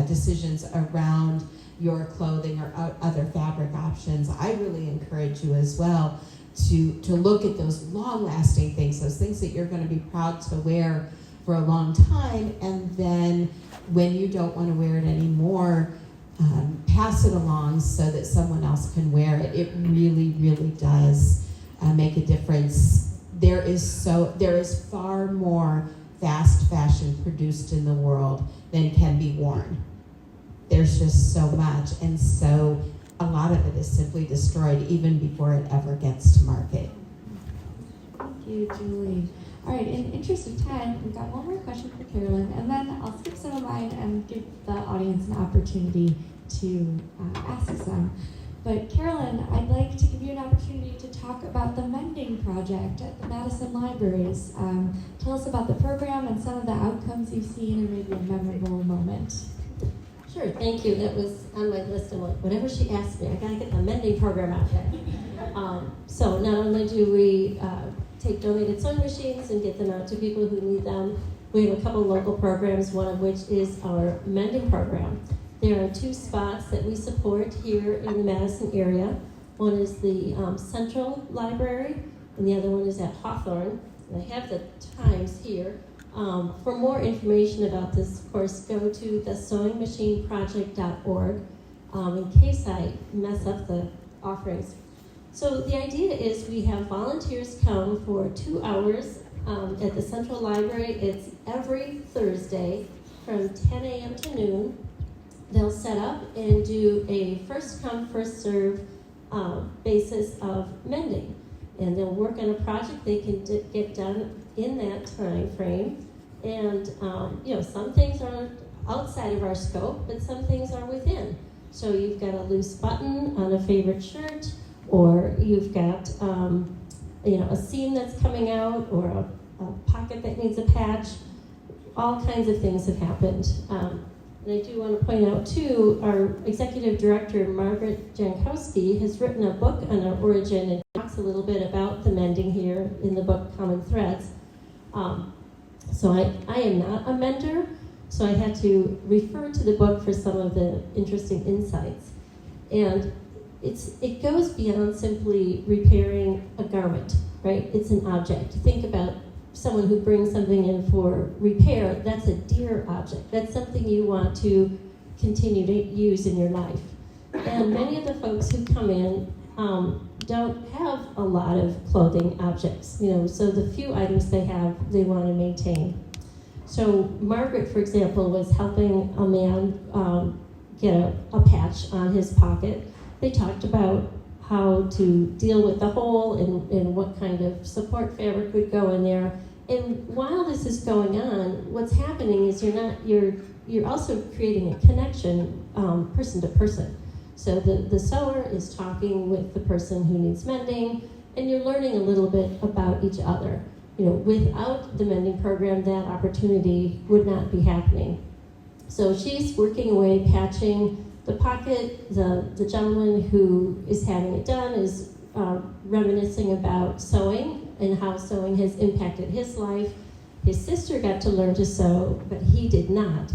decisions around your clothing or other fabric options, I really encourage you as well to look at those long-lasting things, those things that you're going to be proud to wear for a long time, and then when you don't want to wear it anymore, pass it along so that someone else can wear it. It really, really does make a difference. There is far more fast fashion produced in the world than can be worn. There's just so much, and so a lot of it is simply destroyed even before it ever gets to market. Thank you, Julie. All right, in the interest of time, we've got one more question for Carolyn, and then I'll skip some of mine and give the audience an opportunity to ask some. But Carolyn, I'd like to give you an opportunity to talk about the mending project at the Madison Libraries. Tell us about the program and some of the outcomes you've seen, or maybe a memorable moment. Sure, thank you. That was on my list. I'm like, whatever she asked me, I gotta get the mending program out there. So not only do we take donated sewing machines and get them out to people who need them, we have a couple local programs, one of which is our mending program. There are 2 spots that we support here in the Madison area. One is the Central Library, and the other one is at Hawthorne. And I have the times here. For more information about this, of course, go to thesewingmachineproject.org in case I mess up the offerings. So the idea is we have volunteers come for 2 hours at the Central Library. It's every Thursday from 10 a.m. to noon. They'll set up and do a first come, first serve basis of mending. And they'll work on a project they can get done in that time frame. And some things are outside of our scope, but some things are within. So you've got a loose button on a favorite shirt, or you've got a seam that's coming out, or a pocket that needs a patch. All kinds of things have happened. And I do want to point out, too, our executive director, Margaret Jankowski, has written a book on our origin and talks a little bit about the mending here in the book Common Threads. So I am not a mender, so I had to refer to the book for some of the interesting insights. And it goes beyond simply repairing a garment, right? It's an object. Think about someone who brings something in for repair. That's a dear object. That's something you want to continue to use in your life. And many of the folks who come in don't have a lot of clothing objects, so the few items they have, they want to maintain. So Margaret, for example, was helping a man get a patch on his pocket. They talked about how to deal with the hole and what kind of support fabric would go in there. And while this is going on, what's happening is you're also creating a connection person to person. So the sewer is talking with the person who needs mending, and you're learning a little bit about each other. Without the mending program, that opportunity would not be happening. So she's working away, patching the pocket. The gentleman who is having it done is reminiscing about sewing and how sewing has impacted his life. His sister got to learn to sew, but he did not.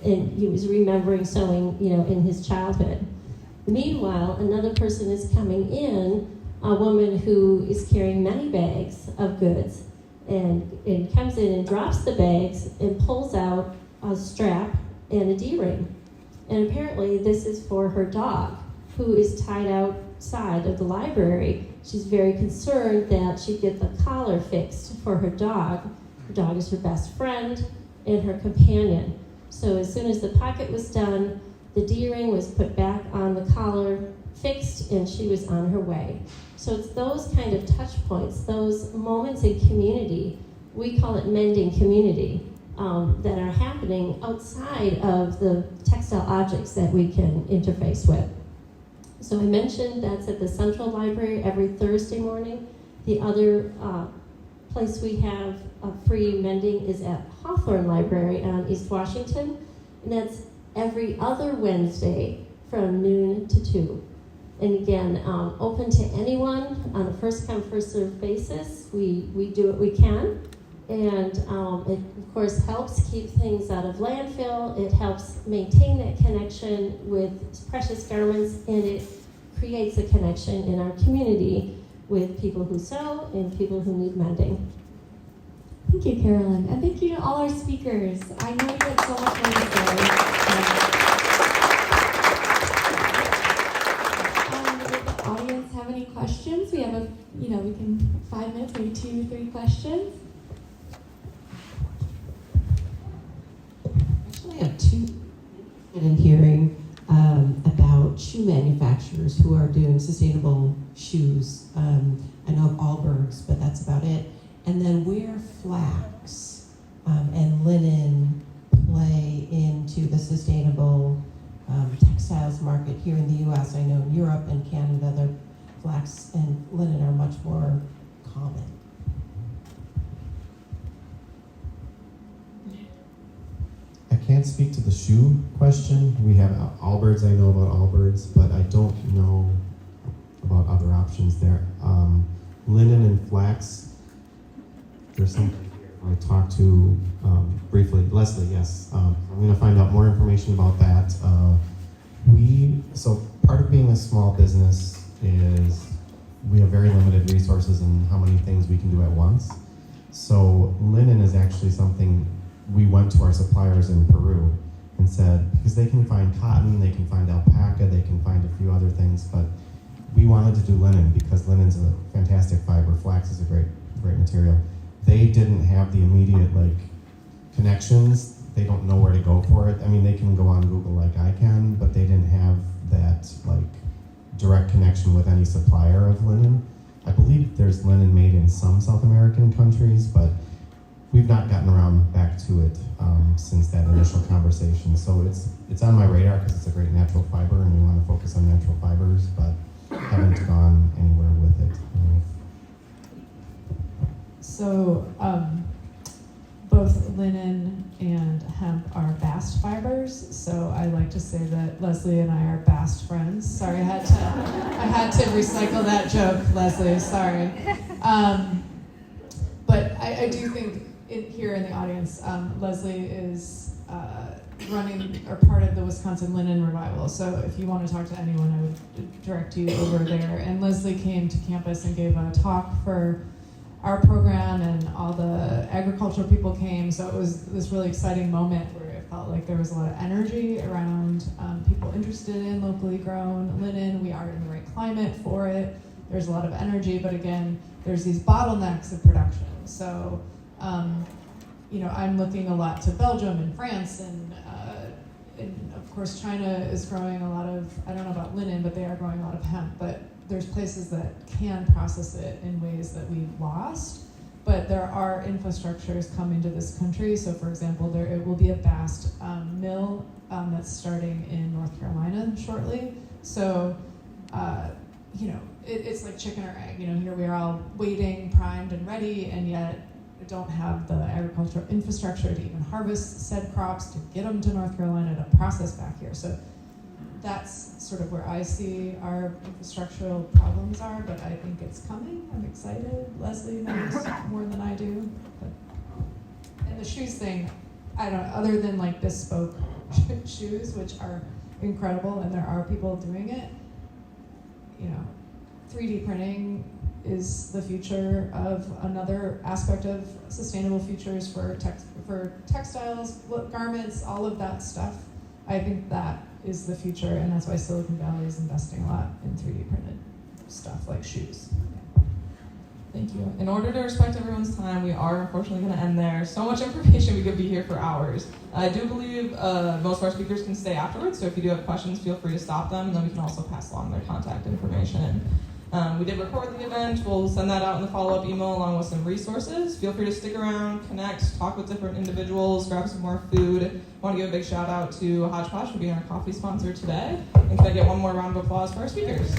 And he was remembering sewing, in his childhood. Meanwhile, another person is coming in, a woman who is carrying many bags of goods, and comes in and drops the bags and pulls out a strap and a D-ring. And apparently this is for her dog, who is tied outside of the library. She's very concerned that she get the collar fixed for her dog. Her dog is her best friend and her companion. So as soon as the pocket was done, the D-ring was put back on the collar, fixed, and she was on her way. So it's those kind of touch points, those moments in community, we call it mending community, that are happening outside of the textile objects that we can interface with. So I mentioned that's at the Central Library every Thursday morning. The other place we have free mending is at Hawthorne Library on East Washington, and that's every other Wednesday from noon to 2. And again, open to anyone on a first come, first served basis. We do what we can, and it of course helps keep things out of landfill. It helps maintain that connection with precious garments, and it creates a connection in our community with people who sew and people who need mending. Thank you, Carolyn, and thank you to all our speakers. I know you had so much more to say. Does the audience have any questions? We have we can 5 minutes, maybe 2 or 3 questions. Actually, I have 2 in hearing about shoe manufacturers who are doing sustainable shoes. I know of Allbergs, but that's about it. And then where flax and linen play into the sustainable textiles market here in the U.S. I know in Europe and Canada, the flax and linen are much more common. I can't can't speak to the shoe question. We have Allbirds, I know about Allbirds, but I don't know about other options there. Linen and flax, there's something I talked to briefly. Leslie, yes. I'm going to find out more information about that. So part of being a small business is we have very limited resources and how many things we can do at once. So linen is actually something we went to our suppliers in Peru and said, because they can find cotton, they can find alpaca, they can find a few other things, but we wanted to do linen because linen's a fantastic fiber. Flax is a great material. They didn't have the immediate connections. They don't know where to go for it. I mean, they can go on Google like I can, but they didn't have that direct connection with any supplier of linen. I believe there's linen made in some South American countries, but we've not gotten around back to it since that initial conversation. So it's on my radar because it's a great natural fiber and we want to focus on natural fibers, but haven't gone anywhere with it. So both linen and hemp are bast fibers. So I like to say that Leslie and I are bast friends. Sorry, I had to recycle that joke, Leslie. Sorry. But I do think here in the audience, Leslie is running or part of the Wisconsin Linen Revival. So if you want to talk to anyone, I would direct you over there. And Leslie came to campus and gave a talk for our program, and all the agricultural people came. So it was this really exciting moment where it felt like there was a lot of energy around people interested in locally grown linen. We are in the right climate for it. There's a lot of energy, but again, there's these bottlenecks of production. So, I'm looking a lot to Belgium and France, and of course China is growing a lot of, I don't know about linen, but they are growing a lot of hemp. But there's places that can process it in ways that we've lost. But there are infrastructures coming to this country. So for example, it will be a bast mill that's starting in North Carolina shortly. So, it's like chicken or egg. Here we are all waiting, primed and ready, and yet we don't have the agricultural infrastructure to even harvest said crops, to get them to North Carolina, to process back here. So that's sort of where I see our infrastructural problems are, but I think it's coming. I'm excited. Leslie knows more than I do. And the shoes thing, I don't, other than bespoke shoes, which are incredible and there are people doing it, 3D printing is the future of another aspect of sustainable futures for textiles, garments, all of that stuff. I think that is the future, and that's why Silicon Valley is investing a lot in 3D printed stuff like shoes. Thank you. In order to respect everyone's time, we are unfortunately going to end there. So much information, we could be here for hours. I do believe most of our speakers can stay afterwards, so if you do have questions, feel free to stop them, and then we can also pass along their contact information. We did record the event. We'll send that out in the follow-up email along with some resources. Feel free to stick around, connect, talk with different individuals, grab some more food. I want to give a big shout out to Hodgepodge for being our coffee sponsor today. And can I get one more round of applause for our speakers?